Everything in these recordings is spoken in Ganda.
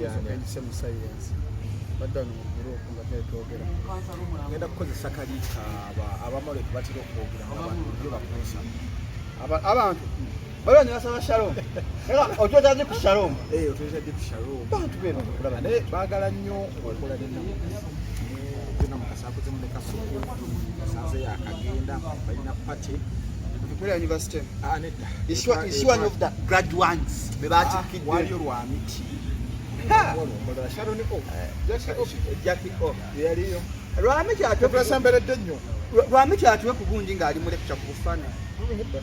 mu silence badano group nga tetogera ngenda kukozesa kalika abamale batira okwogera abantu byo bakosa abantu balo ni basaba shalom era ototaze ku shalom ototaze ku shalom bantu beno kulaba ne bagala nnyo okola tena mukasako mu kasuku sanze yakagenda balina party Victoria University nedda is one of the graduates be batikidde waliyo lwamiti wala Sharon Jackie yaliyo lwamiti atwe samberedde nnyo lwamiti atwe kugunji ngali mu lecture ku bufana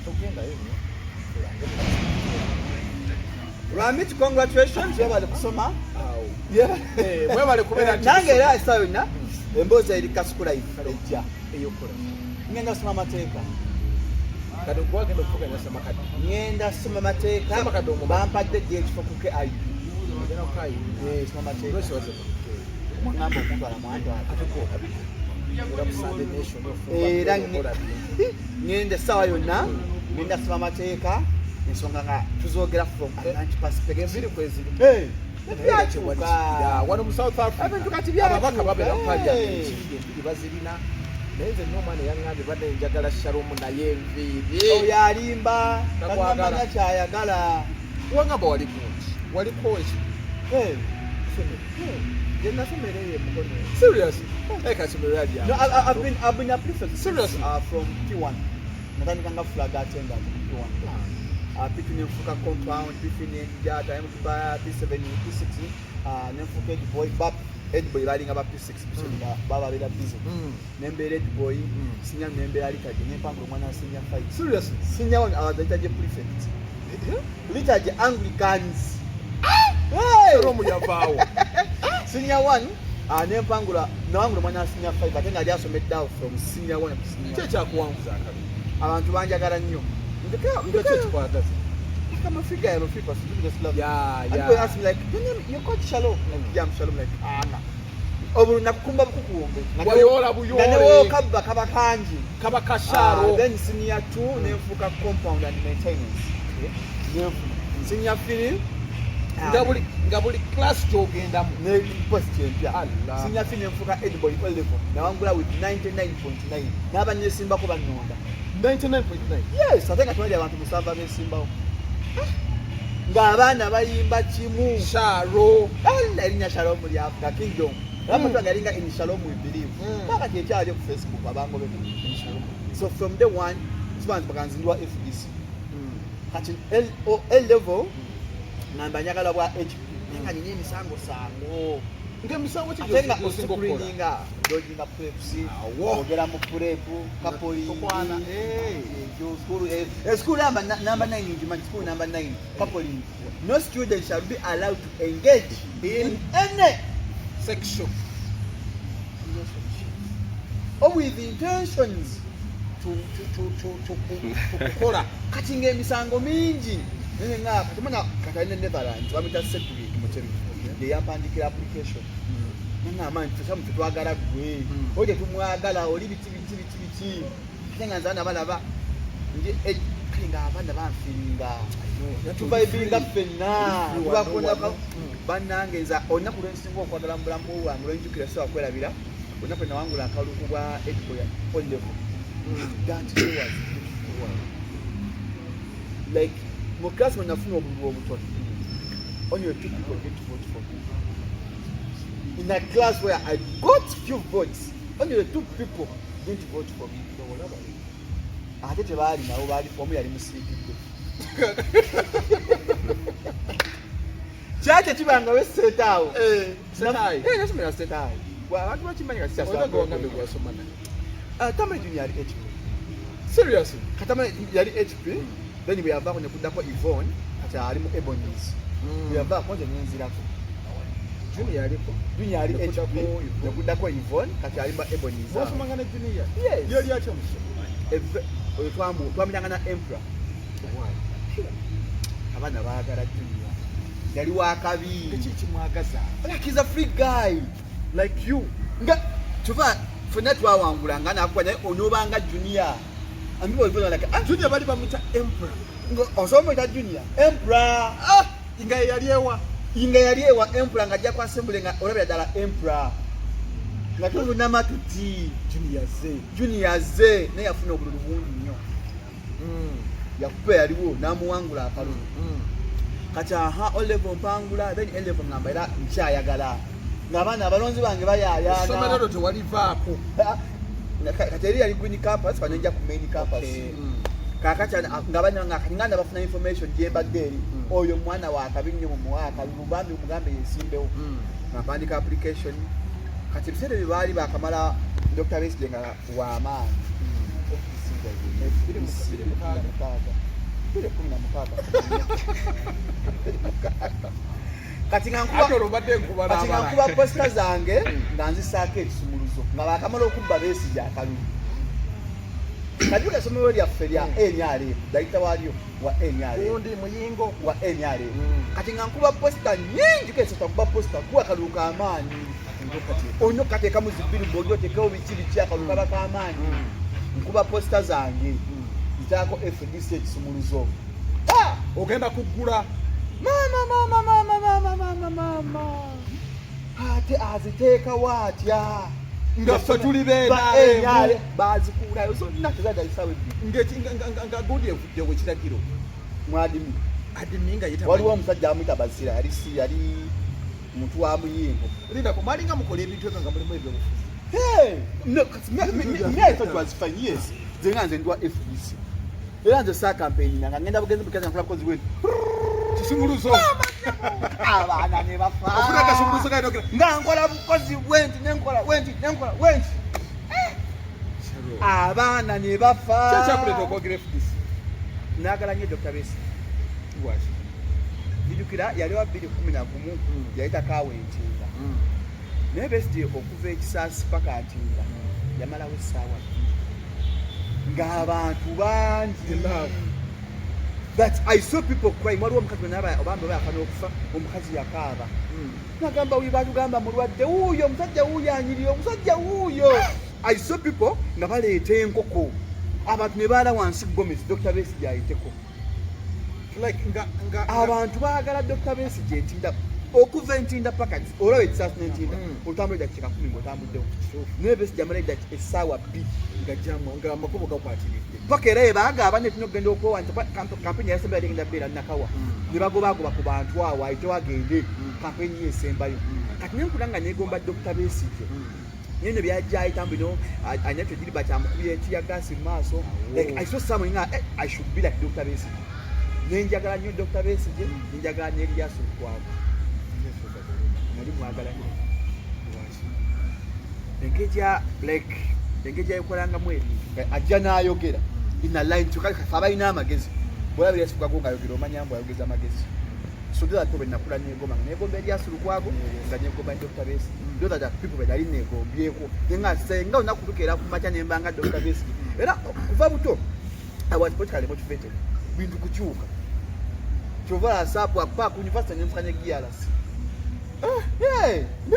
tugenda yebo Ramit, congratulations. You have kusoma. Yeah. Mwe bale kubera nange era sayo na emboza eri kasukula ijja eyokora. Ngenda soma mateeka. Kado kwa gendo kufuga na soma kado. Ngenda soma mateeka. Soma kado mo bampadde je kifukuke ayi. Ngenda kai. Soma mateeka. Wewe soze. Mwangambo kumba la mwanzo atuko. Era Sunday nation of ngenda sawa yonna. Ngenda soma mateeka. Ensonga nga tuzogera from Atlantic perspective ziri kweziri wano mu South Africa ababaka babera mpalya ekiri bazirina nenze noma ne yangambe badde njagala Shalom naye enviiri yalimba nakwagala kyayagala wangamba wali kunti waliko eki Jenna sumereye mukono serious kasumere yali no I've been a prefect serious from P1 nadhani kanga flag attendant P1 P2 nemfuka compound P3 njata mkuba P7 P6 nemfuka Ed Boy bap Ed Boy balinga ba P6 baba bela busy nembere Ed Boy sinya nembere alikaje nempango mwana sinya 5 serious sinya one awadaitaje prefect litaje Anglicans hey romu ya bawo sinya one nempangula nawangu mwana sinya 5 atenga ali asomedde down from sinya 1 to sinya checha kuwanguza akabi abantu banjagala nnyo Come a figure of people just love. Yeah. People ask me like, you got Shalom? Like, yeah, I'm Shalom. Like, nah. Over nakumba kukuombe. Wayola buyole. Nanewo kabakanji. Kabakasharo. Then senior 2 nemfuka compound and maintenance. Yeah. Senior 3 ngabuli class jogenda ne post champion. Allah. Senior 3 nemfuka anybody all level. Nawangula with 99.9. Naba nyesimba ko banonda. 99.9. Yes, I think I told you abantu musava besimbawo. Ngabana bayimba kimu. Sharo. Alinya Shalom muri Africa Kingdom. Abantu ngalinga in Shalom we believe. Baka kyali ku Facebook abango be in Shalom. So from the one sibantu bakanzindwa FBC. Kati L level namba nyagala bwa HP. Nga nyinyi misango sango. Ngemisango kyo atenga osikulinga dojinga prepsi ogera mu prep kapoli okwana jo school number 9 in school number 9 kapoli no student shall be allowed to engage in any section or with intentions to kola kati ngemisango mingi nga katumana kataine Netherlands wamita security mutemi they yapandikira application nanga man tushamu twagala gwe oje tumwagala oli biti tenga nzana balaba nje kinga abanda banfinga tuvaibinga fenna tubakona banange nza onna kulensinga okwagala mbulamu wangu lwenjukira so akwelabira onna kwena wangu la kaluku bwa edbo ya on level that was like mo class when nafuna obubu obutono only two people get to vote for me. In a class where I got few votes, only the 2 people didn't vote for me. I did a bad now, for me, I didn't see it. Chat to bang away set out. Set high. Yeah, that's me, I set high. Well, I'm watching my sister. I'm going to go some money. Tama Junior HP. Seriously? Katama HP. Then we have back on the Pudako Yvonne at Arimu Ebony's. We have back on the Nzirako. Junior HP. The Pudako Yvonne at Arimu Ebony's. What's Mangana Junior? Yes. You're the Atom. Twamanyangana Emperor. Why? Abana bagala Junior. Yali wakabi. Kichi mwagaza. Like he's a free guy. Like you. Nga tuva funa twawangula ngana akwa naye onobanga Junior. And people will like, Junior bali bamuta Emperor. Ngo osomo ita Junior. Emperor. Inga yaliyewa. inga yali ewa empula nga ajja ku assembly nga olabira ddala empula nga tulunama tuti junior ze naye yafuna obululu bungi nnyo yakupa yaliwo n'amuwangula akalulu kati olevo mpangula then elevo ngamba era nkyayagala ng'abaana abalonzi bange bayayaana essomero tewalivaako kati eri yali green campus kano njja ku main campus kakati ng'abaana bafuna information gyembadde eri oyo mwana wa akabi nnyo mumuwaaka mubambi mugambe yesimbewo ng'ampandika application kati ebiseera bye baali bakamala Dr. Besigye nga w'amaanyi kati nga nkuba posita zange nga nzisaako ekisumuluzo nga bakamala okubba Besigye akalulu kajuka essomero lyaffe lya NRM dayita waalyo wa NRM kati nga nkuba posita nyingi kesota kuba posita kuwa akalulu k'amaanyi onyo kateekamu zibiri bw'oli oteekawo biki akalulu kaba k'amaanyi nkuba posita zange ntaako FDC ekisumuluzo ogenda kuggula mama ate aziteekawo atya nga ffe tuli beera bazikuulayo zonna tezadaisawo nga gudi evuddewo ekiragiro mwadimi nga waliwo omusajja amuyita Bazira yali muntu wa muyingo linda kumalinga mukola ebintu ebyo nga mulimu ebyobufuzi zenga nze ndwa FDC era nze saa campaign nga ngenda bugenzi bukaza nkula kozi wetu kisumuluzo abaana ne bafa ofuna kasumuluzo kaino nga nkola bukozi wenti nenkola wenti abaana ne bafa chacha kuleta okwogira FDC nagala nnyo Dr. Besigye jijukira yali wa 2011 yayita kawentinga naye Besigye okuva ekisaasi paka atinga yamalawo essaawa ng'abantu bangi that I saw people crying. Waliwo omukazi obambe bayafana okufa omukazi yakaaba nagamba wi batugamba mulwadde wuuyo omusajja wuuyo anyiriye omusajja wuuyo I saw people nga baleeta enkoko abantu ne baala wansi Gomez Dr. Besigye ayiteko abantu baagala Dr. Besigye entinda okuva entinda paka olaba ekisaasi n'entinda otambula eddakiika 10 ng'otambuddewo naye Besigye amala eddakiika essaawa 2 nga amakubo gakwatiridde paka era ebaagaba netulina okugenda okwowa nti kampeni yasembayo ligenda beera nakawa ne bagobagoba ku bantu awo ayite wagende kampeni yesembayo kati nenkula nga negomba Dr. Besigye nene byajja ayitambu no anyatwe diri bakyamukubye ekiyagasi mu maaso I saw someone nga I should be like Dr. Besigye nenjagala nnyo Dr. Besigye nenjagala n'Erias Lukwago nali mwagala nnyo engejja yokolangamu ebintu ajja n'ayogera ina line kyokka kafe abalina amagezi bwolaba Erias Lukwago ng'ayogera omanya mbu ayogeza amagezi so those are people nakula negomba negomba Erias Lukwago nga negomba Dr. Besigye those are the people that ali negombyeko nga senga onakutukeera ku macha nembanga Dr. Besigye era kuva buto I was politically motivated bintu kukyuka chovala sapu akpa ku university nemfanye GRC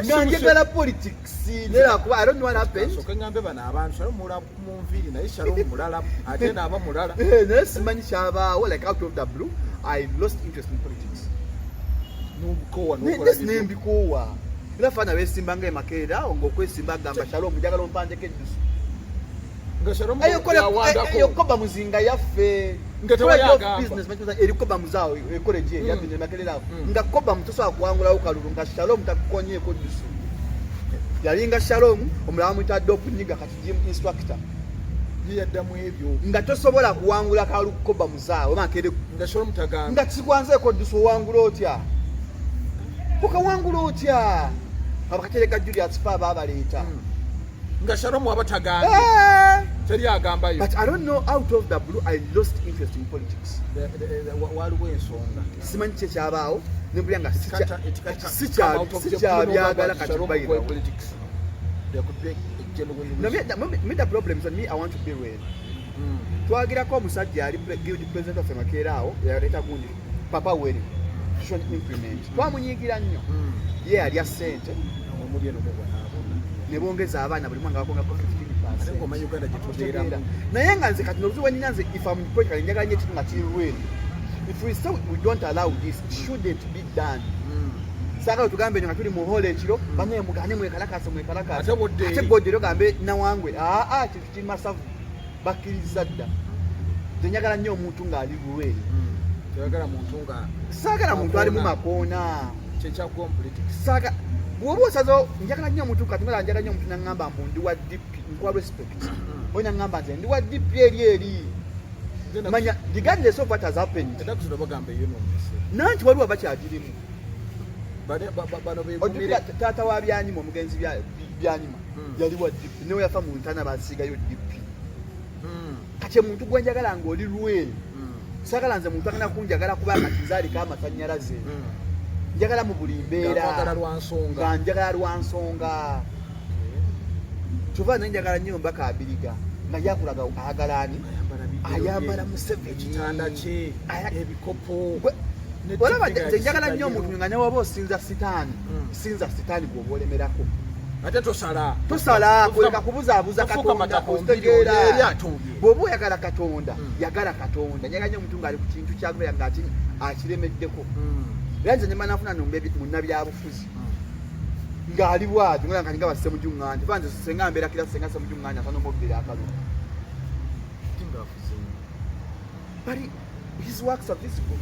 nanjagala politics nera kuba I don't know what happened so kangambe bana abantu shalom mula kumumviri na shalom mulala ate naba mulala nesimanyi kyabaawo like out of the blue I lost interest in politics nembikowa era fana besimbanga emakerera ng'okwesimba agamba shalom njagala ompandeko eddusu eyokoba muzinga yaffe erikoba muzaawo ekoleje yapinze makererawo nga koba mutosobola kuwangulawo kalulu nga shalom takukonyeko ddusu yalinga shalom omulala mwita dopunyiga kati gym instructor yaddamu ebyo nga tosobola kuwangula kalu koba muzaawo nga shalom tagana nga kisikwanzeeko ddusu owangula otya okawangula otya abakatereka Julius Fa babaleeta nga shalom abataganda teri agambayo but I don't know out of the blue I lost interest in politics waliwo ensonga simanyi kye kyabaawo nembulya nga sikyabyagala kati kubayira politics there could be a the problem is me I want to be real twagirako omusajja yali guild president of Makerere awo yaleeta gundi Papa Were implement twamunyiigira nnyo ye alya ssente ne bongeza abaana buli mwanga bakonga 15% naye nga nze kati nobuzibu nnina nze if I'm politically njagala nnyo ekintu nga kiri real if we say we don't allow this it shouldn't be done Saka tugambe nga tuli mu hole ekiro bane mugane mwekalakasa ate bodde gambe nawangwe kintu kimasavu bakkiriza dda tenyagala nnyo omuntu ng'ali luweri toyagala muntu nga saagala muntu ali mu makoona kyekya complete saka bw'oba osazo njagala nnyo omuntu katumala njagala nnyo omuntu naŋŋamba mbu ndi wa DP nkwa respect oyo naŋŋamba nti ndi wa DP eri manya regardless of what has happened nanti waliwo bakyagirimu ojjukira taata wa byanyima omugenzi byanyima yali wa DP newe yafa mu ntana basigayo DP kati omuntu gwenjagala ng'oli lweri sagala nze muntu agenda kunjagala kubanga kizaaliko amasannyalaze njagala mu buli mbeera nga njagala lwa nsonga kyova naye njagala nnyo mbaka abiriga nga yakulaga ayagalaani ayambala ekitanda kye ebikopo olaba nze njagala nnyo omuntu nga newoba osinza sitaani sinza sitaani gwoba olemerako ate tosala kuleka kubuzaabuza katonda otegeera bw'oba oyagala katonda yagala katonda njagala nnyo omuntu ng'ali ku kintu kyagoya ng'ati akiremeddeko era nze nemba nafuna munnabyabufuzi ng'ali bwati nga nga basemujunganja kuba nze senga mbeera kira senga semujunganja asana omubiri akalulu but his works are visible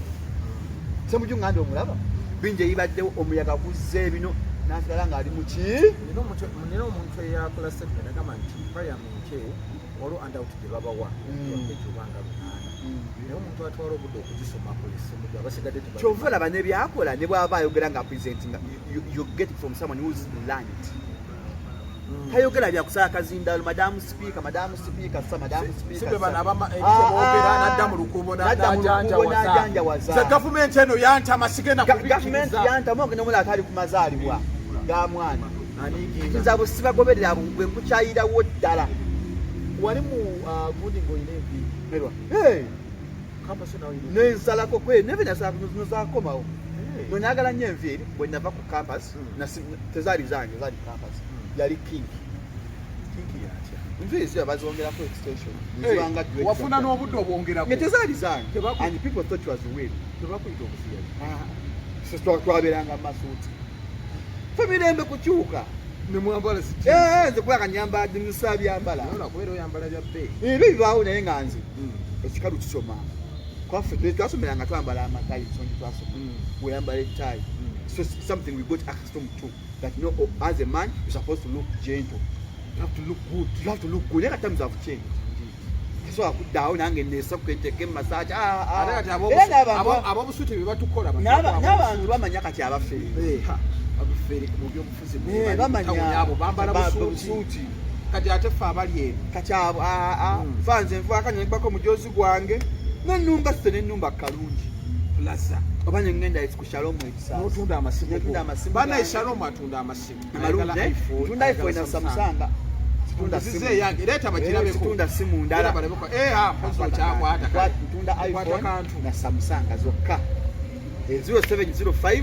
semujunganja omulaba bingi eyibaddewo omuyaga guzze bino nasigala ng'ali muki nina omuntu eyakola segment agamba nti parliament waliwo andout gye babawa ekibanga lunaana naye omuntu atwala obudde okugisomako essimu abasigadde kyova olaba ne byakola ne bw'aba ayogera nga presenting you get it from someone who's learned tayogera byakusala kazindaalo madamu sipiika sa madamu nadda mu lukubo n'ajanjawaza gavumenti eno yantama sigenda gavumenti yantamu ogenda omula atali ku mazaalibwa ga mwana nzabo sibagoberera bwe nkukyayirawo ddala wali mu gundi ng'olina enviiri nensalako kwe neve nasakomawo nonyagala nnyo enviiri bwe nava ku campus tezaali zange zaali campus yali kinki enviiri ziba bazongerako extension wafuna n'obudde obwongerako nga tezaali zange and people thought it was weird tebakuyita obusiyazi twabeeranga masuuti fe mirembe kukyuka nemwambala nze kubanga nyambala nsa byambala kubeera oyambala bya bbeeyi ebyo bibaawo naye nga nze ekikalu kisoma kwaffe twasomeranga twambala amatayi songi twasoma weyambala ettayi so something we got accustomed to that as a man you're supposed to look gentle, you have to look good naye kati times have changed so akuddaawo nange neesa kweteka emasaja abobusuti bye batukola n'abantu bamanya kati abafeere abo bambala busuuti kati ate ffe abali eno kati fanze nfaakanyembako omujoozi gwange nenumba site nenumba kalungi plaza oba nengenda ku shalomu ekisaaotunda amasimu bana eshalomu atunda amasimu tunda iphone na samusanga tunda simu ndala tunda iphone na samusanga zokka 0705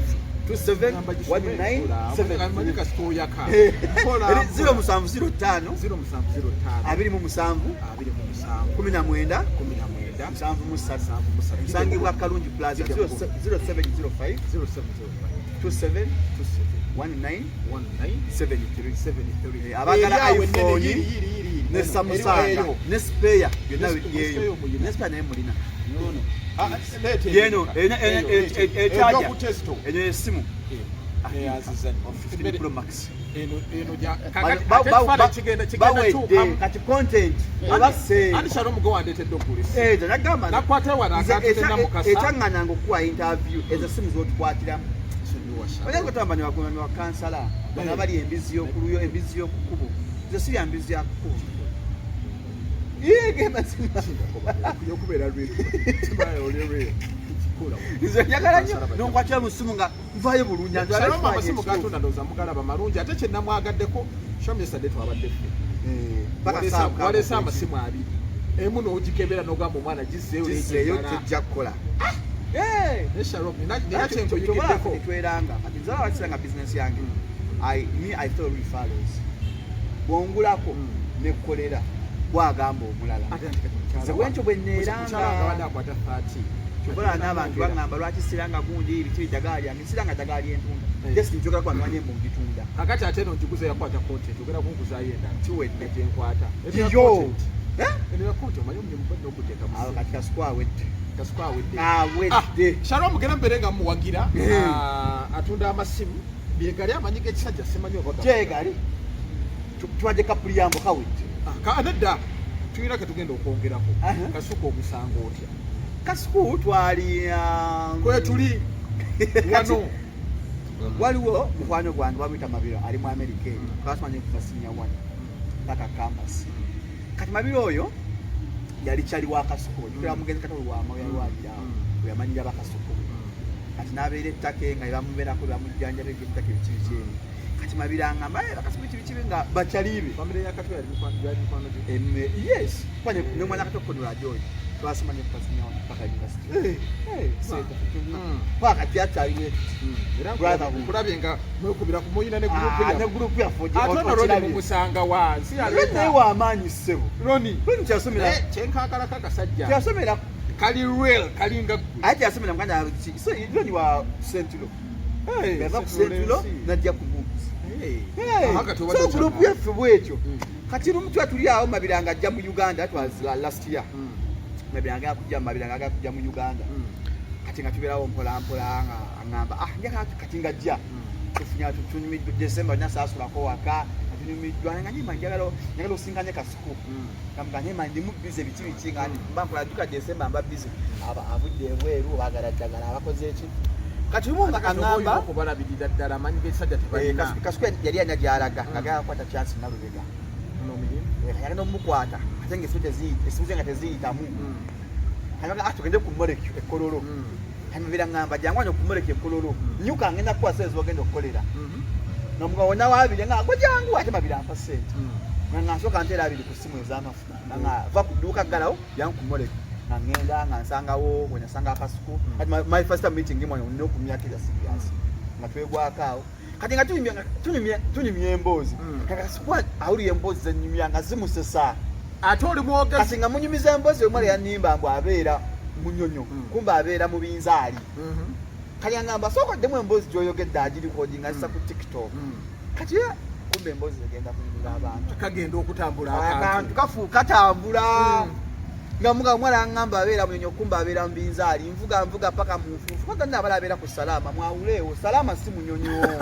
nsangibwa kalungi plaza 0705 271973 abagala iphone ne samusanga ne spare byonna yeyo ne spare naye mulina yeno enyo esimu Pro Max bawedde kati content ekyaŋŋananga okuwa interview ezo simu zotukwatiramu oyagotamba newakunaniwa kansala bana bali embizi y'okuluyo embizi y'okukubo ezo si bya mbizi yakukubo nze njagala nnyo nonkwatira mu ssimu nga nvayo bulungi amasimu gatunda ndowooza mugalaba malungi ate kye namwagaddeko shomyesadde twabadde ffe waleese amasimu abiri emu n'ogikebera n'ogamba omwana gizzeeyo tejja kukola netweranga ati nzala wakisanga bizinesi yange I throw referrals bwongulako nekkolera bwagamba omulala nze bwentyo bwe neeranga kyokola n'abantu baŋŋamba lwaki siranga gundi ebiti ejagaali yange siranga jagaali entunda just njogera kwa mwanye mu gitunda kakati ate no njiguze yakwata content ogera kunguza yenda tiwedde je nkwata yo eno ya content manyo mu mbadde okuteka mu awo kati kasukwa wedde wedde Shalom gera mberenga muwagira atunda amasimu byegali amanyiga ekisajja semanyi obaga jegali tuwaje kapuliyambo kawedde nedda tuyina ke tugenda okwongerako kasuku omusanga otya kasuku twali kwe tuli wano waliwo mukwano gwange bamwita Mabiro ali mu America twasomanye kufasinya wano mpaka campus kati Mabiro oyo yali chali wa kasuku jukira mugenzi katolo wa mawe yalwagira yamanyira bakasuku kati nabeere ettake nga bamubera ko bamujjanja bege ettake bikibichi kati Mabiro ngamba bakasuku bikibichi nga bachalibe family ya katolo yali kwano yes kwanye ne mwana katoko ndo ajoy twasomanye kufasinya wano mpaka university seta paka tiacha ile brother kulabyenga mwekubira kumoyina ne group ya foji atona roni mu musanga wansi aleta wa amanyi sebo roni kyasomera kyenkakala kakasajja kyasomera kali real kalinga ati yasomera mkanya so roni wa Sentilo beva ku Sentilo najja ku books so group ya fubwecho kati rumtu atuli awo Mabiranga ajja mu Uganda twas last year Mabiranga kujja mu Uganda kati nga tuberawo mpola ngamba njaka kati nga jja tufunya tunyumidde December nyasasulako waka tunyumidwa nga nyima njagalo singanye kasuku kamba nyima ndi mu busy bichi nga mbampola duka December mba busy abudde ebweru bagala dagala abakoze eki kati munga angamba ko balabidira ddala manyige sajja tebalina kasuku yali anyajalaga ngagala kwata chance nalubega yali no mukwata atenge sote nga teziyitamu hanyuma atugende ku molekyo ekololo Mabiro ngamba jangwanyo ku molekyo ekololo nyuka ngenda kwa sezi wagenda okukolera nomugawona wabiri nga gwajangu ate Mabiro ampa sente nga nsoka ntera abiri ku simu ez'amafuta nga va ku dduuka ggalawo yangu ku molekyo nga ngenda nga nsangawo bwe nasanga akasuku kati my first meeting mwana nno ku myaka ya serious nga twegwako awo kati nga tunyumya emboozi kasuku awuli emboozi zenyumya nga zimusesa ate oli mwogezi kati nga munyumiza emboozi omwana yanimba mbu abeera munyonyo kumba abeera mu binzaali kali ngamba sokoddemu emboozi gy'oyogedde agiri kodinga azisa ku TikTok kati kumbe emboozi zigenda kunyumira abantu kagenda okutambula akantu kafuuka katambula nga muga omwana ngamba abeera munyonyo kumba abeera mu binzaali nvuga paka mu nfuufu kaganda abala abeera ku Salama mwawuleewo Salama si munyonyo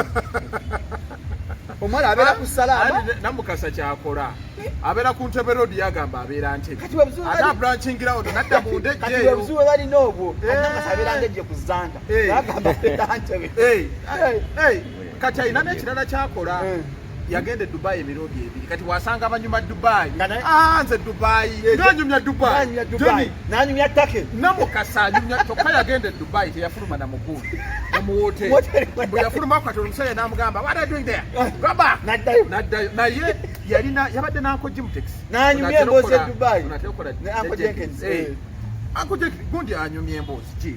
omwana abeera ku Salama namukasa kyakola abeera ku Ntebe Road yagamba abeera Ntebe ate branching ground nadda mu ndejje kati webuziwe balina obwo kati abeera ndejje ku Zanda yagamba abeera Ntebe kati ayina n'ekirala kyakola yagende Dubai emirundi ebiri kati wasanga abanyuma Dubai nze Dubai nanyumya Dubai nanyumya take namukasa anyumya kyokka yagende Dubai teyafuluma na mugundi mu hotel bwe yafuluma kati omusajja n'amugamba what are you doing there go back naddayo naye yabadde n'anko Jim Tex nanyumya emboozi e Dubai Uncle Jenkins gundi anyumya emboozi ki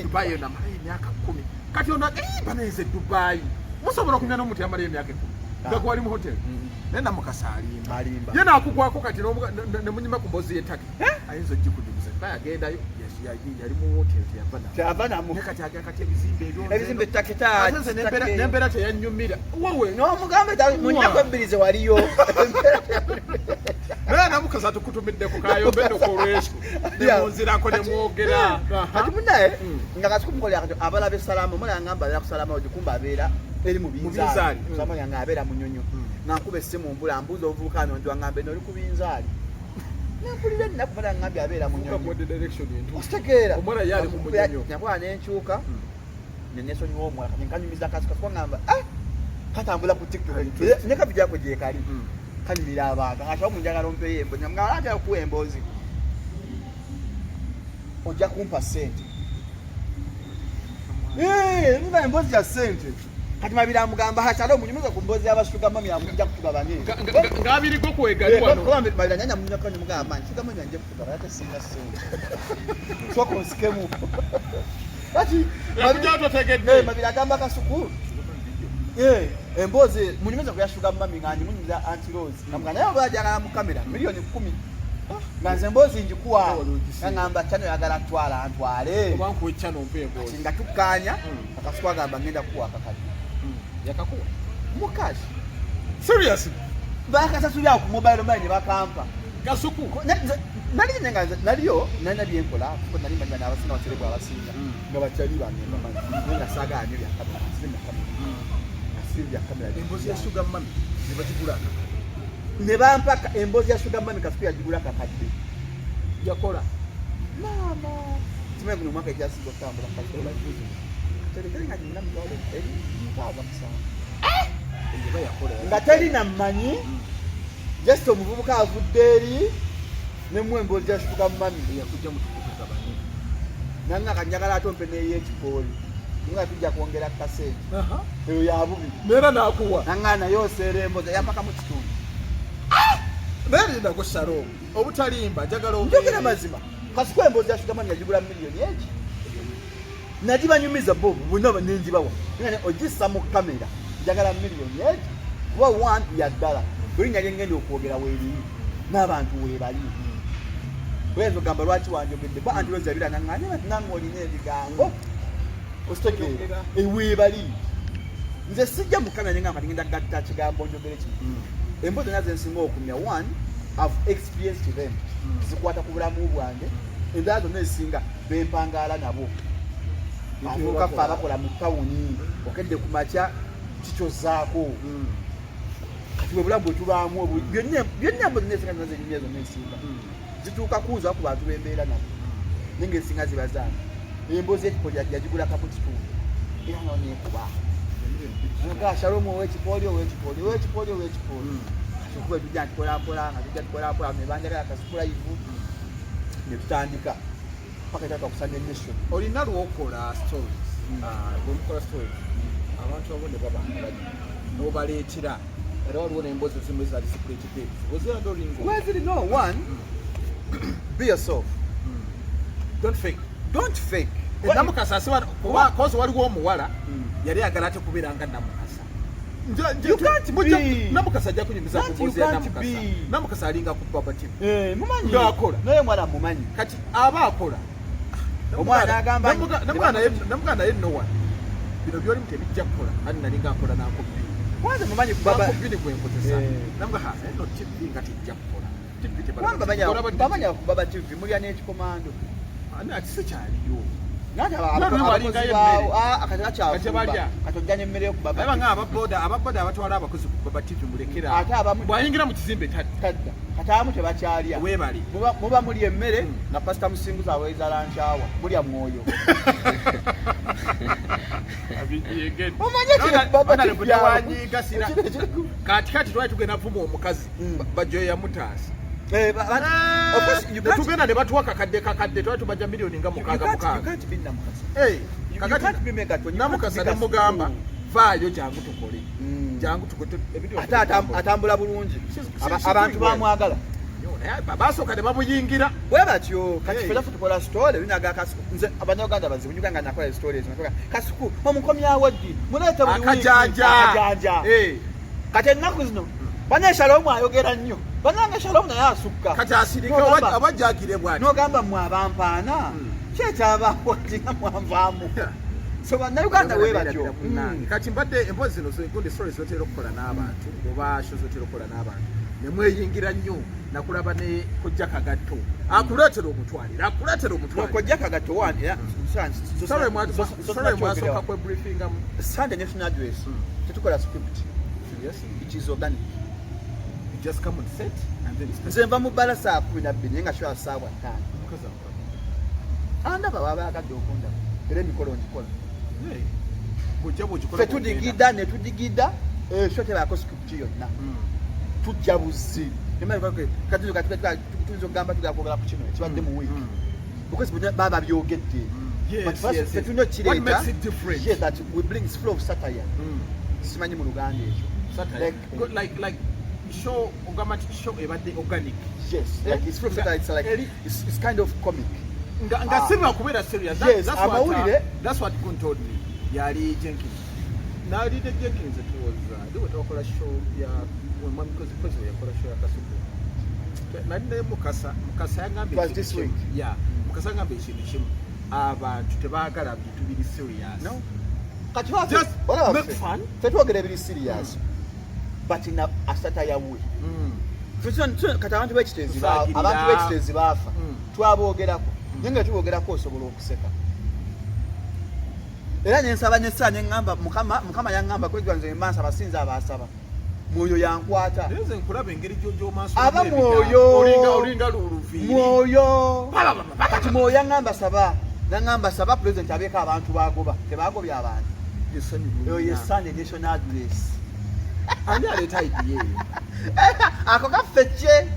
Dubai yona malayo emyaka 10 kati ona baneze Dubai musobola kumya n'omuntu yamala emyaka 10 nga gwali mu hotel naye namukasa alimba ye naakugwako kati ne munyuma ku mboozi y'ettaka ayinza ogikujuguza bayagendayo yali mu hotel teyava namo kati ebizimbe ttaka n'embeera teyanyumira wowe n'omugamba munyako ebbirize waliyo naye namukasa tukutumiddeko kayombedde kolwesyo nemunzirako nemwogera kati munaye nga kasuku mukolera kati abalabe Salama omwana ngamba abeera ku Salama ogikumba abeera eri mu binzaali samanya nga abeera munyonyo nankuba essimu mbula mbuuza obuvubuka ano ndi wangamba eno oli ku binzaali nampulira ennaku mala ngambye abeera munyonyo ositegeera nyakuba nenkyuka nenesonyiwa omwala kati nkanyumiza kasuka ngamba katambula ku TikTok ne kavidiyo ako gyekali kanyumira abantu nga munjagala ompeyo emboozi nga atera kuwa emboozi ojja kumpa sente nga emboozi ya sente kati Mabiro amugamba hakyali omunyumiza ku mboozi y'abasuga mami akujja kutuba bane ng'abiriko kwegali wano Mabiro nyanya munyaka mugamba nti kama nyanje kutuba ate singa sente soko nsikemu kati Mabiro agamba kasuku emboozi munyumiza kuyashuga mami ng'anyi munyumiza Anti Rose namugamba naye oba ajagala mu kamera $1,000 nga nze emboozi njikuwa ngamba channel yagala twala antwale obankuwa channel mpe emboozi nga tukkaanya akasuku agamba ngenda kuwa akakati yakakuwa mukazi seriously bakasasulya ku mobile money ne bakampa kasuku naliyo nalina byenkola kuko nali manyi n'abasinga baterebu abasinga nga bakyali bangenda manyi nga saagaanyo bya kamera nasibe bya kamera emboozi ya sugar mami ne bagigula ne bampaka emboozi ya sugar mami kasuku yagigula kakadde yakola mama kimanye guno mwaka ejasiza okutambula kasola terekere nga nyina mutwalo eri mpaaga musanvu nga talina mmanyi just omuvubuka avudde eri nemwe emboozi ya sugar mami yakujja mutukutuka bani nanga kanjagala atompe n'ey'ekipooli nga tujja kwongera kasente eyo yabubi neera n'akuwa nanga naye oseera emboozi yampaka mu kitundu naye linako shalom obutalimba njagala njogera mazima kasuku emboozi ya sugar mami yagigula miliyoni eki nagibanyumiza bobu bonna nenjibawa ngane ogissa mu kamera njagala miliyoni eki kuba wantu yaddala bulinnya lyengenda okwogera weeriri n'abantu weebali oyinza ogamba lwaki wanjogedde ba anti lwezabira nangane nange olina ebigambo ositegeera eweebali nze sijja mu kamera nengamba tingenda gatta kigambo njogere kino emboozi naze nsinga okumya one I've experienced them zikwata ku bulamu bwange endala zonna ezisinga bempangaala nabo avuuka ffe abakola mu tawuni okedde ku makya kikyozaako kati bwe bulamu bwe tubaamu byonna emboozi nesinga zonna zenyumya zonna esinga zituuka kuuza ku bantu bembeera nabo naye ngaesinga ziba zange emboozi y'ekipooli yagigulaka mu kitundu era noneekuba nga shalomu ow'ekipooli kuba tujja ntukolampola nga tujja tukolampola ne banjagala kasukula ivu ne tutandika paka tata okusanga nation olina lwokola stories bwemukola stories abantu abo ne babanga n'obaleetera era waliwo n'emboozi ezimu ezali security tapes ozira ndolingo weziri no one be yourself don't fake namukasa asiba kuba kozi waliwo omuwala yali agala ate kubeera nga namukasa namukasa ajja kunyumiza kubuuzi ya namukasa alinga ku Baba TV ng'akola naye mwana mumanyi kati aba akola omwana agamba namugana naye nowa bino byolimu tebijja kukola ani nalinga akola nankubbi kwanza mumanyi kubbi ni gwenkozesa namuga eno TV nga tijja kukola bamanya ku Baba TV mulya n'ekikomando ati sikyaliyo katojja n'emmere kubanga ababoda abatwala abakozi ku Baba TV mulekera bwayingira mu kizimbe tadda kati abamu tebakyalya weebali muba muli emmere nga pasita musinguza aweeza lankyawa mulya mwoyo kati twali tugenda vuma omukazi bajoya mutaasi tugenda ne batuwa kakadde twali tubajja miliyoni nga mukaaga namukasa nemugamba vaayo jangu tukole atambula bulungi abantu bamwagala basooka ne bamuyingira bwe batyo kati felafu tukola story binaga kasuku nze abanyaganda bazibu nyuga nga nakola stories nakola kasuku omukomyawo ddi muleete buli akajanja kati ennaku zino bane Shalomu ayogera nnyo banange Shalomu naye asukka kati asirika abajjagire bwati n'ogamba mwe abampaana kyekyabawatinga mwanvaamu so bannayuganda we batyo kati mbadde emboozi zino zigundi stories zotera okukola n'abantu oba sho zotera okukola n'abantu nemweyingira nnyo nakulaba ne kojja kagatto akuleetera omutwaliro kojja kagatto mwasooka kwebriefinga Sunday national address tetukola script it is organic. Just come on set and then nze nva mu bbala saa 12 naye nga shwa saa 5 andaba babaagadde okunda era emikolo ngikola ffe tudigida ne tudigida ekyo tebaako script yonna tujja buzzi tuyinza okugamba tugakwogera ku kino ekibadde mu week because baba byogedde ffe tulina okireeta that we bring flow of satire simanyi mu luganda ekyo like show show ebadde organic yes like it's from that it's kind of comic nga sima kubeera serious that's what Kun told me yali Jenkins now did Jenkins it was they were talking show ya when mom because yakola show ya Kasuku nande mukasa yangambye Was this week? Yeah, mukasa yangambye ekintu kimu abantu tebaagala bintu biri serious. No. Just make fun. Twogera biri serious. But in asata yawe. Kati abantu b'ekitezi baafa. Twaboogerako. Nyenga tuboogerako osobola okuseka. Era nyensaba nyesanya ngamba mukama yangamba kwegwanze emmansa abasinza abasaba. Mwoyo yankwata. Nze nkulaba engeri jojo maaso. Aba mwoyo. Olinga luluviiri. Mwoyo. Kati mwoyo yangamba saba. Nangamba saba president abeka abantu bagoba. Tebagobye abantu. Yo Sunday national address. Ani aleta idea. Ako kafeche.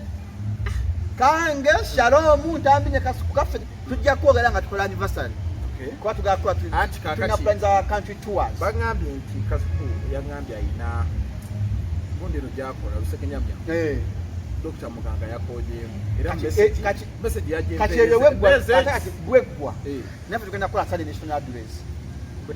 Kange Shalom ntambinye kasuku kafeche. Tujja kwogera nga tukola anniversary. Okay. Kwa tugakwa tuna plans our country tours. Bagambye nti kasuku yangambye ayina gondero gyakola lusekenyamya. Dr. Muganga yakojeemu. Era message yaje. Kati bwegwa. Nafe tugenda kola Sunday national address.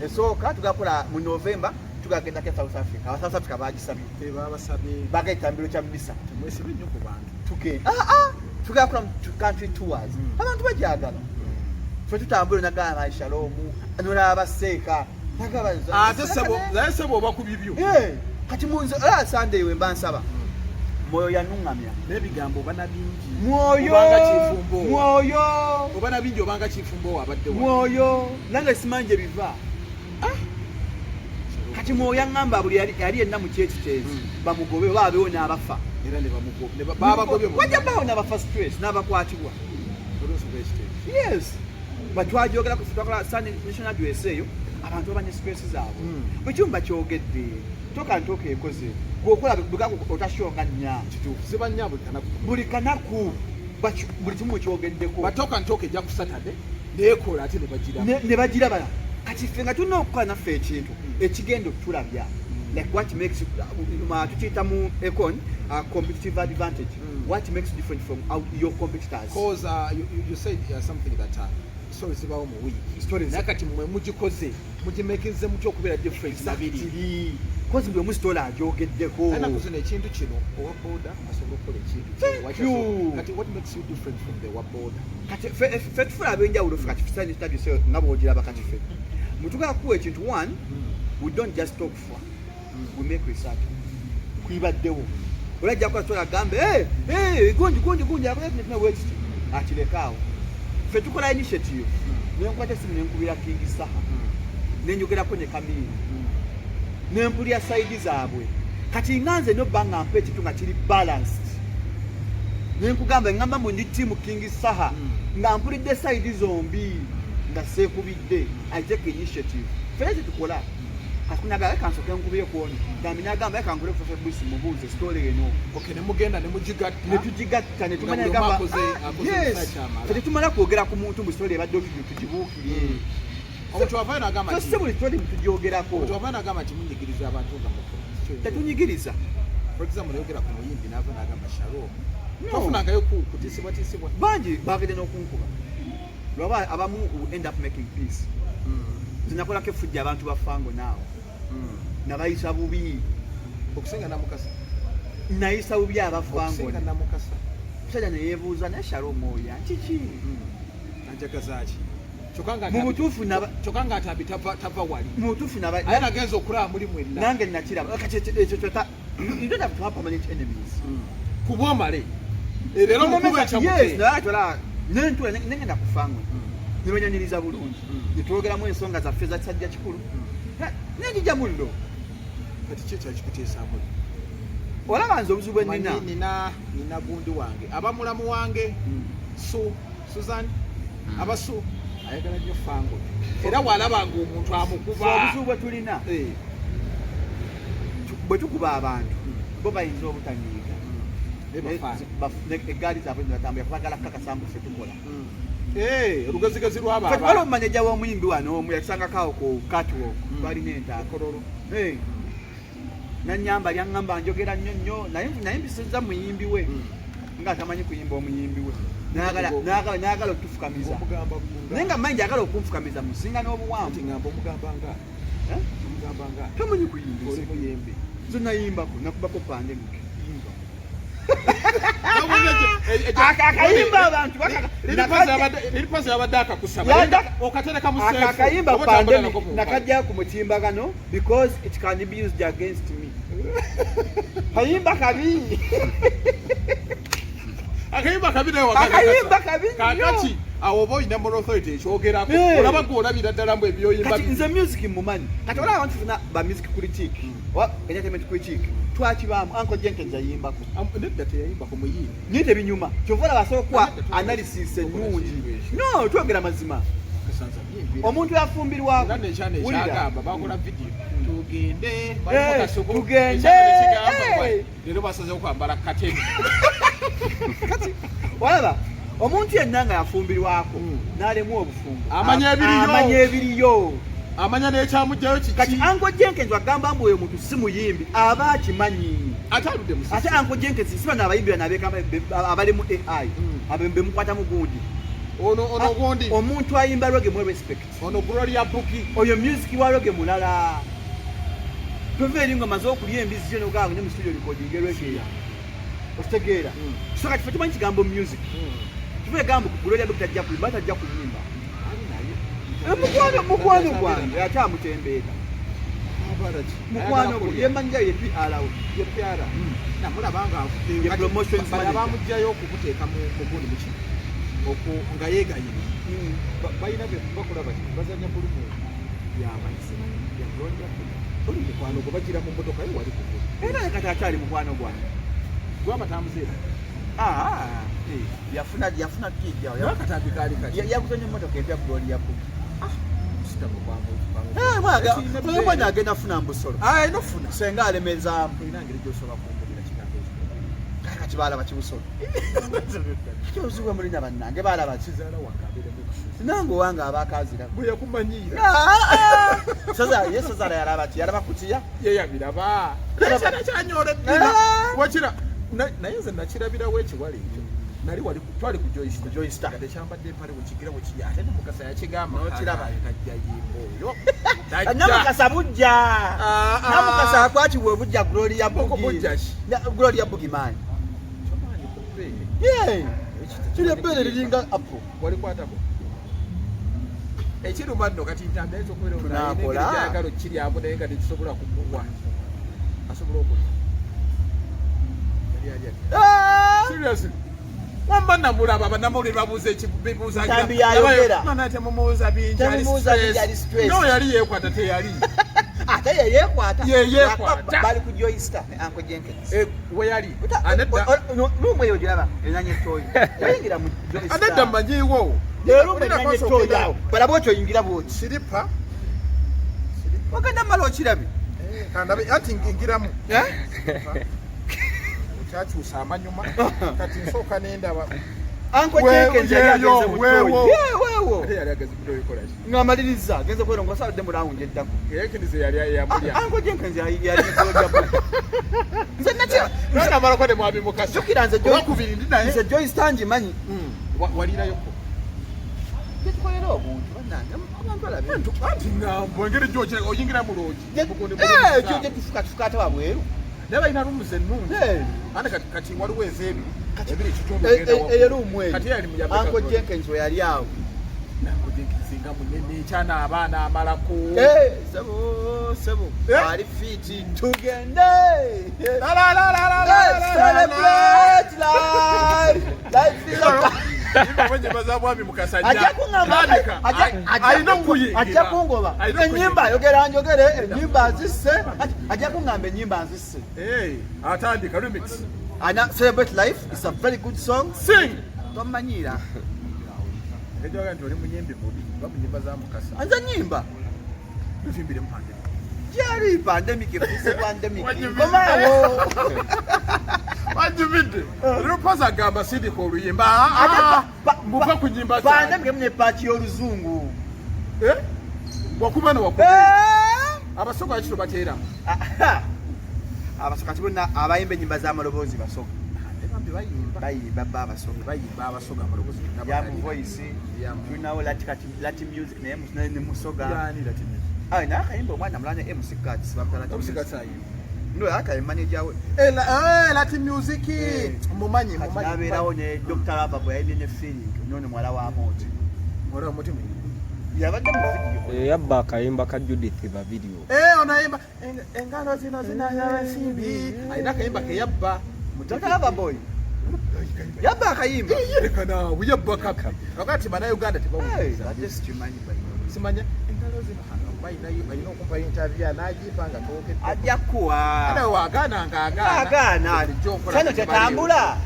Esooka tugakola mu November tugagenda ke South Africa. South Africa bagisabye. Babasabye. Bagayitambiro kya Misa. Mwesibe nnyo ku bantu. Tugenda. Tugakola country tours. Abantu bajagala. Fwe tutambula nagamba Shalom. Anola abaseeka. Nagaba sebo oba ku bibyo. Kati munze Sunday we mbansaba. Mwoyo yanungamya. N'ebigambo obana bingi. Mwoyo. Obanga kifumbo. Mwoyo. Obana bingi obanga kifumbo abadde wa. Mwoyo. Nange simanje biva. Kati mwoyo yangamba buli yali enna mu kyekitezi. Bamugobe baabewo n'abafa. Era ne bamugobe. Babagobye mu. Wajja bawo n'abafa stress n'abakwatibwa. Yes. Batwajogera ku futakola Sunday national address eyo abantu abanye stress zaabwe. Bwe kyumba kyogedde. Toka ntoke ekoze. Gwokola bugako otashonga nya. Kituufu. Siba nya buli kanaku. Buli kimu kyogeddeko. Batoka ntoke ejja ku Saturday. Neekola ate ne bagira. Ne bagira bala. Kati ffe nga tulina okukola naffe ekintu ekigenda okutulabya. Like what makes you tukiyita mu econ competitive advantage. What makes you different from your competitors? Because you said something that stories zibawo mu week. Stories. Nakati mwe mugikoze mugimekinze mutyo okubeera different nabiri. Because bwe musitola ajogeddeko. Ana kuzina ekintu kino owa boda asobola okukola ekintu. Kati what makes you different from the wa boda? Kati ffe tufuna ab'enjawulo ffe kati fisani study se nga bw'ogiraba kati ffe. Mutugala kuwa ekintu one, we don't just talk for. We make research. Kwibaddewo. Olajja kukola stola agambe gonji abayetina bwekiti akirekaawo. Ffe tukola initiative. Nenkwata esimu nenkubira King Saha. Nenjogerako ne Kamini. Nempulya side zaabwe. Kati nganze nobba nga mpa ekintu nga kiri balanced. Nenkugamba ngamba mu ndi team King Saha. Nga mpulidde side zombi. Nga seekubidde. I take initiative. Ffe tukola. Kakunagala kansoke nkubye kuona. Gambi nagamba yakangule kufa busi mubuze story eno. Okay, nemugenda nemujigatta. Netujigatta netumanya gamba. Yes. Ffe tumala kwogera ku muntu mu story ebadde tugibuukire. Omuntu avayo n'agamba nti buli story tugyogerako. Omuntu avayo n'agamba nti munyigiriza abantu nga muto. Tetunyigiriza. For example, yogera ku muyimbi n'ava n'agamba Shalom. Tofunangayo kutisibwatisibwa. Bangi baagedde n'okunkuba. Lwaba abamu end up making peace. Zinakolako effujja abantu bafango naawe. Nabayisa bubi. Okusenga namukasa. Nayisa bubi abafango. Okusenga namukasa. Musajja ne yeebuuza naye Shalom oya kiki? Najagazaaki. Chokanga atabi tapa wali. Mutufu naba. Ayana genzo okulaba muri mwenna. Nange nakiraba. Kati ekyo kyota. You don't have to have permanent enemies. Kubomale. Erero mukuba cha mutwe. Yes, na atola. Nentu nengenda kufangwe. Nibanyaniriza bulungi. Nitwogeramu ensonga zaffe za kisajja kikulu. Nenjija mullo. Kati kye kyakikuteesa mullo. Olaba nze obuzibu bwennina. Nina gundu wange. Abamulamu wange. Susan. Abasu. Ayagala nnyo fango. Era walabanga omuntu amukuba. Obuzibu bwe tulina. Bwe tukuba abantu. Bo bayinza obutanyiiga. Eggaali zaabwe zibatambula kubagala kakasambu ffe tukola. Olugazigazi lw'abo. Ffe twala omumanyajja w'omuyimbi wano omu yasangako ku catwalk. Twalina entakololo. Nanyamba lyangamba njogera nnyo naye mbisizza muyimbi we. Nga atamanyi kuyimba omuyimbi we. N'agala okutufukamiza. Naye nga mmanyi njagala okunfukamiza musinga n'obuwanvu. Ngamba omugamba nga. Omugamba nga. Tamanyi kuyimba. Oli muyembe. Nze nayimbako nakubako pandemic. Yimba. akayimba abantu nilipoza yabadde akakusaba okatereka mu sefu akayimba pandemic nakajja ku mutimbagano because it can be used against me kayimba kabi akayimba kabi nayo kakati awo boy number authority ekyogerako olaba gwolabira ddala mbu ebyoyimba kati nze music mumanyi kati olaba abantu tuna ba music critique entertainment critique twakibaamu Uncle Jenkins ayimbako nedda teyayimbako muyimbi naye tebinyuma kyova olaba asobola analysis ennungi no twogera mazima omuntu yafumbirwako nga nekyana ekyagamba bakola video tugende leero basazeho kwambala kateni kati olaba omuntu yenna nga yafumbirwako n'alemu obufumbo amanya ebiriyo amanya n'ekyamugjayo kiki kati Uncle Jenkins agamba mbu oyo muntu si muyimbi aba akimanyi ate aludde musisi ate Uncle Jenkins si bano abayimbira n'abeekamba abali mu AI be mukwata mu gundi ono gundi omuntu ayimba roge mu respect ono Gloria Buki oyo music wa roge mulala tove eringo maze okulya embizi zyo n'ogaanga ne mu studio recording roge ositegeera so kati ffe tumanyi kigambo music tuve gambo Gloria Buki tajja kuyimba tajja kuyimba mukwano gwange ate amutembeeta mukwano gwe yemanja ye PR namulabanga bamugjayo okukuteeka mu gundi muki nga yeegayire balina bakola bati bazanya bulumu yamayisi ya Gloria oli mukwano gwe bagira mu mmotoka ye wali kuvu era kati akyali mukwano gwange gwamatambuzeera yafuna kijjawo yakatambi kaali kati yakutonya emmotoka empya Gloria Buki mwana agenda afuna mbusolo nofuna senga alemezaamu inangeri gyosobola kumbulira kigambo ekyo kati balaba kibusolo kyozibwe mulina bannange balaba kizaala wangambire mukusuzi nange owange abakazira bwe yakumanyiira yesazaala yalaba ki yalaba kutiya yeyabiraba ekyana kyanyoleddira wakira naye nze nakirabirawo ekiwala ekyo nali twali ku Joyster nga tekyambadde empale wekigira wekiya ate Namukasa yakigamba nokiraba tajja yimba oyo Namukasa bujja Namukasa akwatibwa obujja Gloria Buki maanyi kiri ebbere liringa apo walikwatako ekiruma nno kati ntambe ekyokwerayagalo kiri abo naye nga tekisobola kumuwa asobola okulya seriously wamba namulaba banamulira babuuza ekibuuzaate mumubuuza bingi no yali yeekwata teyali ate yeyeekwata bali ku Joyster ne Uncle Jenkins we yali lumwe eyo gyolaba enanya etoyi yayingira mu Joyster anedda mmanyiiwo lumwe enanya etoyi awo balaba otyo oyingira bwoti siripa ogenda mala okirabe kandabe ati ngingiramu kyakyusa amanyuma kati nsooka nendaba Uncle Jenkins yali agenze mu toyi yali ageze mu toyi kola ki ng'amaliriza agenze kwerongosa abadde mu rawundi eddako Jenkins yali yamulya Uncle Jenkins yali Gloria Buki nze namalako ne mwami Mukasa jukira nze olwakubiri ndi naye nze Joyster ngimanyi walirayoko tetukolera obuntu bannange abantu alabe anti ngambo engeri oyingira mu loogi ekyo gye tufuka ate wabweru naye balina rumuzi ennungi ate kati waliwo ez'ebiri eyo lumu eyo kati yali Uncle Jenkins we yali awo nga munene ekyana abaana amalako sebo ali fiti tugende nyimba mwami Mukasa alina okuyingira kungoba enyimba njogere enyimba nzisse ajja kuŋŋamba enyimba nzisse atandika remix Celebrate Life is a very good song sing tomanyiira ejoga nti oli munyimbi mubi bamunyimba za Mukasa nze nyimba tufimbire mpande Jerry pandemic efuse pandemic komaawo wajubidde lupaza gamba sindika oluyimba muva ku nyimba za pandemic mune paati y'oluzungu wakuba nowakuba abasoga kiro bateera abasoga kibona abayimba ennyimba z'amaloboozi basoga bayimba abasoga amaloboozi yamu voice tulinawo Latin music naye ne musoga naye akayimba omwana mulanya MC Cats bamutala ndo aka manager we Latin music mumanyi nabeerawo ne Dr. Lava yali ne feeling none mwala wa Moti mwala wa Moti yabadde mu video yabba akayimba ka Judith ba video onayimba engalo zino zinanyabasimbi alina akayimba ke yabba Dr. Lava boy yabba akayimba yerekana yabba kaka wakati bana Uganda tebawuliza ate sikimanyi simanya engalo zino bayina okumpa interview anagipanga toke ajja kuwa ana wagana ngagana kano tetambula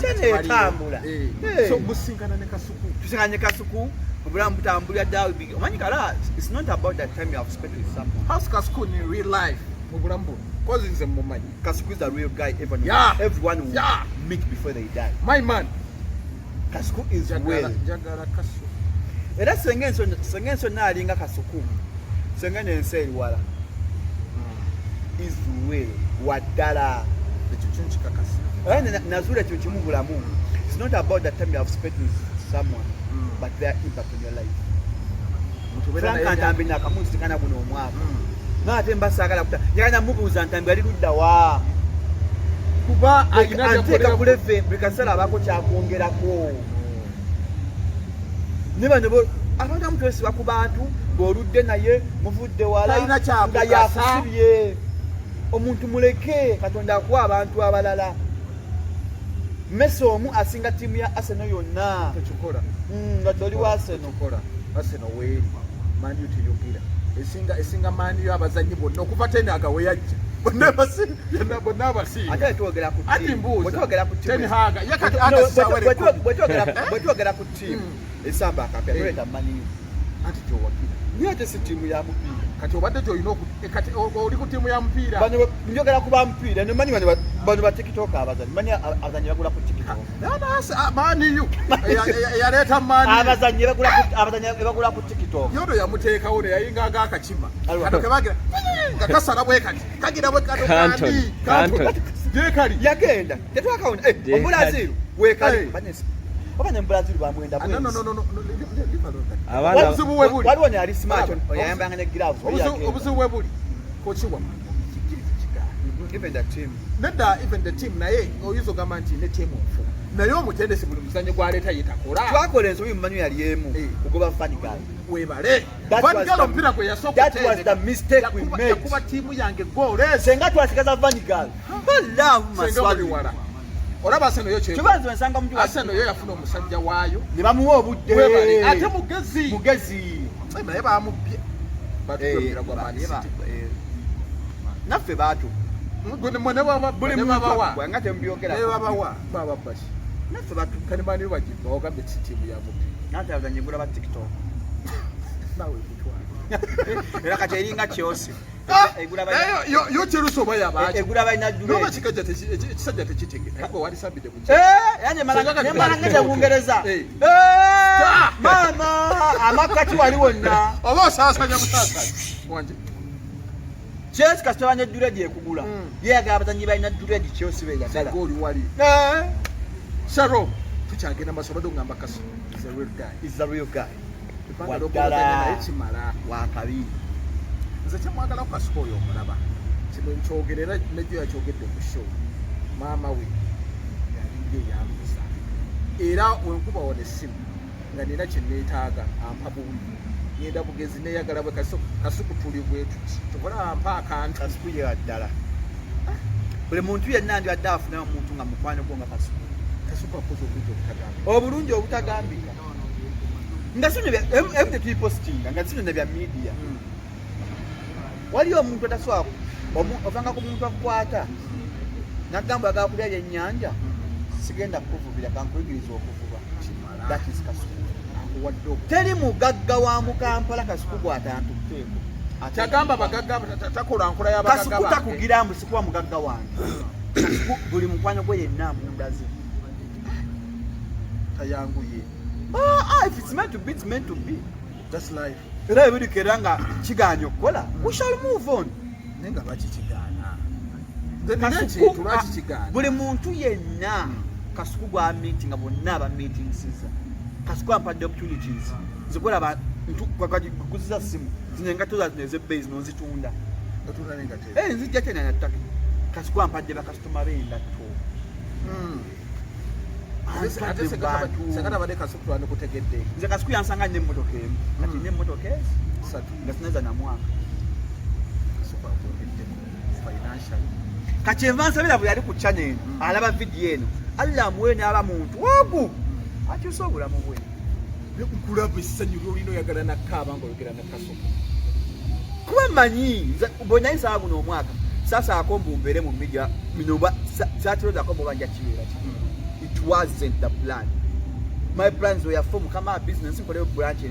tetambula so musinkana ne Kasuku tusinganye Kasuku obulamu butambulira ddala omanyi kala it's not about that time you have spent with someone. How's Kasuku in real life mu bulamu cause nze mumanyi Kasuku is the real guy everyone will meet before they die. My man Kasuku is real jagala Kasuku era sengenso nalinga Kasuku sengene ensi eriwala is real waddala ekyo kyekikakasa nazula ekyo kimu bulamu. It's not about the time you have spent with someone but their impact on your life. Frank Ntambi nakamuntu tikana buno omwaka naate mbasagala kuta njagala mubuuza Ntambi ali ludda wa kuba anteeka ku level bikasala abako kyakwongerako ne bano abantu amutwesiba ku bantu ng'oludde naye muvudde wala nga yakusibye omuntu muleke Katonda akuwa abantu abalala. Messi omu asinga tiimu ya Arsenal yonna tekikola nga toli wa Arsenal kola Arsenal weeri Man U teyogera esinga Man U abazanyi bonna okuva tendaga we yajja bonna abasi ate twogera ku tiimu Tenhaga bwetwogera ku tiimu esamba akapya toleta Man U anti gyowagira niyo ate si tiimu ya mupiira kati obadde gyolina kati oli ku tiimu ya mupiira bano njogera ku ba mupiira nemanyi bano ba TikTok abazanyi manyi abazanyi bagula ku TikTok Man U yaleeta Man U abazanyi bagula ku TikTok yono yamuteekawo ne yayingaga akakima kano kebagira nga kasala bwe kati kagira bwe kato kandi yekali yagenda tetwakawona omubulaziru wekali banesi obanye mbulaziru bamwenda waliwo ne ali smart yayambanga ne gloves obuzibu bwe buli kokiwa even the team nedda even the team naye oyinza ogamba nti ne team nfu naye omutendesi buli muzannyo gwaleeta yetakola twakola ensobi mumanyi yali emu kugoba Fanigal webale Fanigal omupiira gwe yakuba tiimu yange goole senga twasigaza Fanigal wala olaba Arsenal yo kibanze nsanga mu Arsenal yo yafuna omusajja waayo ne bamuwa obudde ate mugezi naye bamubye batubira gwa Man City naffe baatu buli mubawa nga tembyogera baba bashi naffe baatu kani bani bagimba ogambe tiimu ya mupiira nate abazanyi gula ba TikTok nawe kutwala era kati eringa Chelsea yo Chelsea oba yabaaki egula balina dule noba ekisajja tekitegeka naye wali sabide ku yani malangete Bungereza mama amakati wali wonna oba osaasanya musaasanya wanje Chelsea kasita banye duledi ekugula yeyaga abazanyi balina duledi Chelsea beeyagala goli wali Sharon tukyagenda masobado ngamba Kasu is the real guy naye kimala wakabi nze kyamwagala ku Kasuku oyo omulaba kino nkyogerera nejjo yakyogedde ku show maama we yalinga eyambuza era wenkuba wona essimu nga nina kyenneetaaga ampa buwuli ngenda bugezi neyagala bwe Kasuku tuli bwe tuti tubula ampa akantu Kasuku yewaddala buli muntu yenna andibadde afuna omuntu nga mukwano gwo nga Kasuku akoze obulungi obutagambika nga sino ebyo tulipostinga nga sino nebya media waliyo omuntu ataswako ovanga ku muntu akukwata nagamba agakulya byennyanja sigenda kukuvubira kankuyigiriza okuvuba that is Kasuku teri mugagga wa mu Kampala Kasuku gwatantukteeko kyagamba bagagga takola nkola y'abagagga Kasuku takugira mbu sikuwa mugagga wange Kasuku buli mukwano gwe yenna mundaze tayanguye if it's meant to be it's meant to be that's life era ebirikera nga kiganya okukola we shall move on nenga bakikigaana buli muntu yenna Kasuku gwa meeting nga bonna aba meetings Kasuku ampadde opportunities zikola kukuziza simu zinenga toza zineze base nozitunda nzijja tena nattaka Kasuku ampadde bakasitoma b'engatto ate sekana badde Kasuku twandikutegedde nze Kasuku yansanga n'emmotoka emu kati n'emmotoka esatu nga sineza na mwaka Kasuku akwogedde financial kati enva nsabira bwe yali ku channel alaba vidiyo eno Allah amuwe n'aba muntu ogu akyusa obulamu bwe nkulaba essanyu ly'olina oyagala nakkaaba ng'oyogera na Kasuku kuba mmanyi bwe nayisaba guno omwaka sasaako mbumbeere mu media minoba satirozako mboba nja kibeera it wasn't the plan my plans were for mukama business nkoleyo branch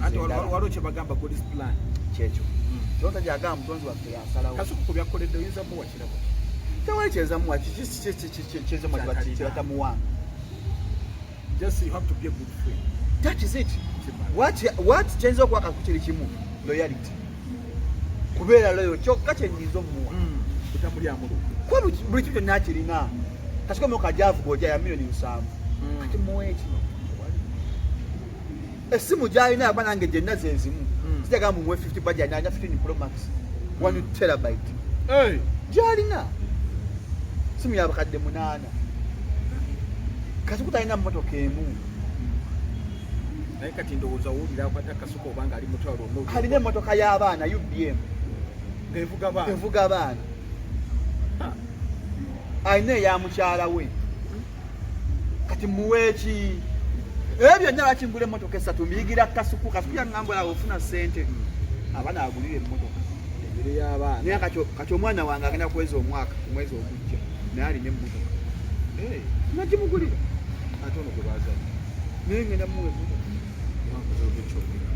waliwo kye bagamba God's plan kyekyo kyonta gyagamba mutonzi waffe yasalawo Kasuku ku byakkoledde oyinza muwa kirabo tewali kyezamuwa kyezamuwanga just you have to be a good friend that is it what kyenza okuwa Kasuku kiri kimu loyalty kubeera loyo kyokka kyenyiza omuwa butamulyamulo kuba buli kimu kyonna akirina Kasuku mukajaavu gojja ya milioni 7 kati muweeki essimu gyalina yaba nange gyenna zezimu sijagamba mumuwe 50 budget nanya 15 Pro Max 1 terabyte gyalina simu yabakadde 8 Kasuku talina mmotoka emu naye kati ndowooza owulira akwata Kasuku obanga ali mutwalo alina emmotoka y'abaana UBM evuga abaana alina eya mukyala we kati muweeki ebyo byonna bakimbula emmotoka 3 mbiyigira Kasuku yaŋŋamba awo ofuna ssente abaana agulira emmotoka ebire y'abaana naye kati omwana wange agenda kuweza omwaka omwezi ogujja naye alina emmotoka nakimugulira ate ono gwe baazali naye ngenda muwa emmotoka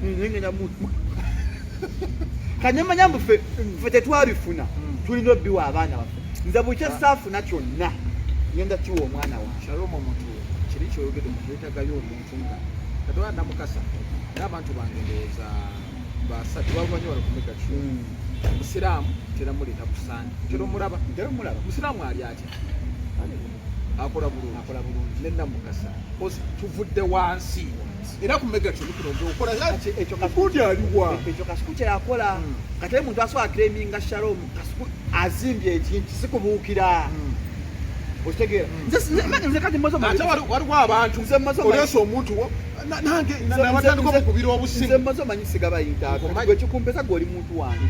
naye ngenda kanyamanya mbu ffe tetwabifuna tulina obbiwa abaana baffe nze buli kyesaafuna kyonna ngenda kiwa omwana wange Shalom omuntu kiri kyoyogedde mu kwetagayo omuntu nga katwala namukasa n'abantu bange ndowooza basatu bavanyo wala kumeka kyo musiraamu teramuleeta kusaani kiro omulaba musiraamu ali atya akola bulungi nenamukasa tuvudde wansi era kumega kyo okola okundi aliwa ekyo Kasuku kyeyakola kati omuntu asobola akreminga Shalom Kasuku azimbye ekintu sikubuukira okitegeera nze kati waliwo abantu oleesa omuntu nange nabatandika okukubira obusimu nze mmaze omanyi sigabayinta gwe kikumpesa gwe oli muntu wange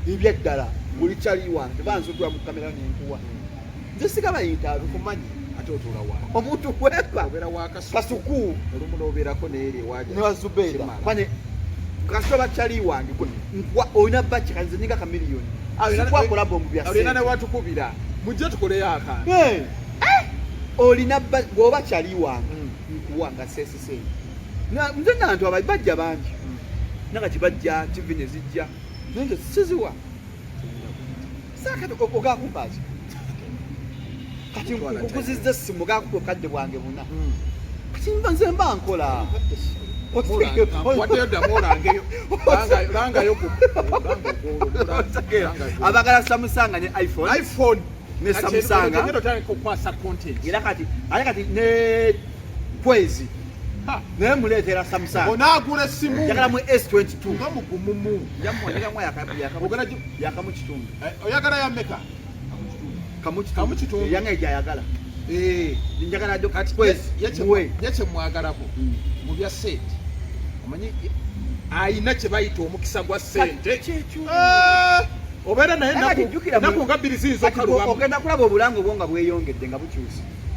ebyeddala buli kyali wange tebanzudwa mu kamera nenkuwa nze sigabayinta kumanyi ate otuula wa omuntu wepa obeera wa Kasuku olumu n'obeerako neeri ewaja ne Wazubeera kwane Kasuku bakyali wange olina baki kanze ninga kamiliyoni sikwakolabo mu bya olina ne watukubira mujje tukoleyo akantu olina bw'oba kyali wange nkuwanga sesise nze nantu bajja bangi nakati bajja TV ne zijja naye nze siziwa saakati ogakumpaaki kati nkukuzizza essimu gakupa okadde bwange buna kati nze mba nkola waddeyo ddamu olangeyo langayo abagala Samsung ne iPhone ne Samsung okukwasa content era kati ne kwezi naye muleetera Samsung onaagula essimu njagala mu S22 nga mugumumu yakamu kitundu oyagala ya meka kamu kitundu yange gyayagala njagala kati kwezi yekyemwagalako mu bya sente omanyi ayina kye bayita omukisa gwa sente obeera naye naku nga bbiri ziyinza okalubamu ogenda kulaba obulango bwo nga bweyongedde nga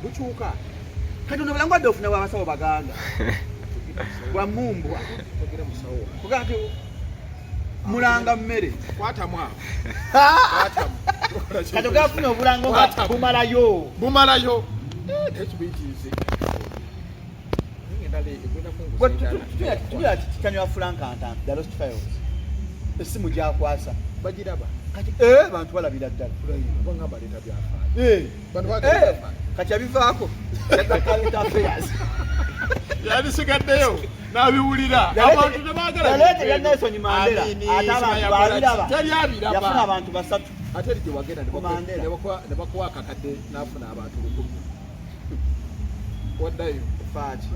bukyuka kati ono obulango adde ofuna bwabasawo baganda bwamumbwa kugati mulanga mmere kwatamu awo kati ogafuna obulango nga bumalayo tekibiyitirize tugira kitanywa Frank Antan the lost files essimu gyakwasa bagiraba kati bantu balabira ddala nga baleeta byafaayo kati abivaako current affairs yandisigaddeyo n'abiwulira abantu yaleetera Nelson Mandela ate abantu babiraba teryabiraba yafuna abantu 3 ate eri gye wagenda ne bakuwa akakadde n'afuna abantu 10 waddayo faati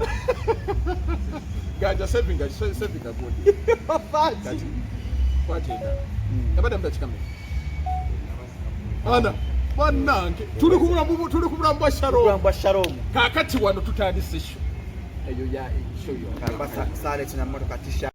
ganja sevinga godi faati kwatenda yabadde mutakikame ana bannange tuli ku bulamu bwa Shalom kakati wano tutandise show eyo ya show yo kamba sale tuna moto katisha